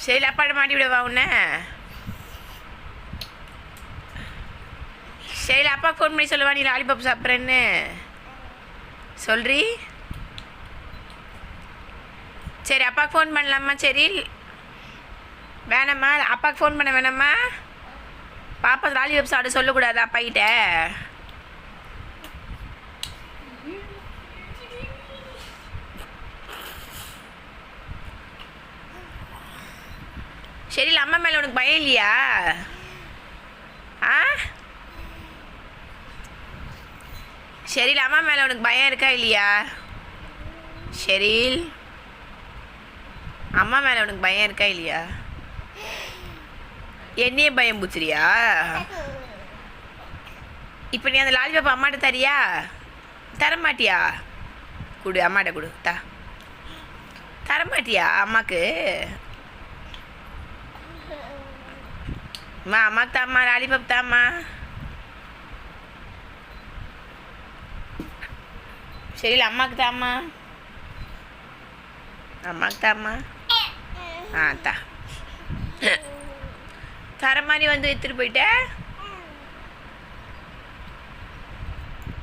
சரி அப்பாட்ட மாட்டி விடவா உன்ன? சரி அப்பா ஃபோன் பண்ணி சொல்லுவா நீ லாலிபாப் சாப்பிட்றேன்னு சொல்றி. சரி அப்பாவுக்கு ஃபோன் பண்ணலாமா? சரி வேணாம்மா, அப்பாவுக்கு ஃபோன் பண்ண வேணாம்மா. பாப்பா லாலிபாப் சாப்பிட சொல்லக்கூடாது அப்பா கிட்ட. சரி அம்மா மேலே உனக்கு பயம் இல்லையா? ஆ சரி அம்மா மேலே உனக்கு பயம் இருக்கா இல்லையா? சரி அம்மா மேலே உனக்கு பயம் இருக்கா இல்லையா? என்னையே பயம் பூத்துறியா? இப்போ நீ அந்த லாலிபாப் அம்மாட்ட தரியா? தரமாட்டியா? கொடு அம்மாட்ட கொடு. தரமாட்டியா அம்மாக்கு? அம்மாக்கு தாம்மா லாலிபாப் தாம்மா. சரி அம்மாக்கு தாம்மா. அம்மாக்கு தாம்மா. தர மாதிரி வந்து எடுத்துகிட்டு போயிட்ட.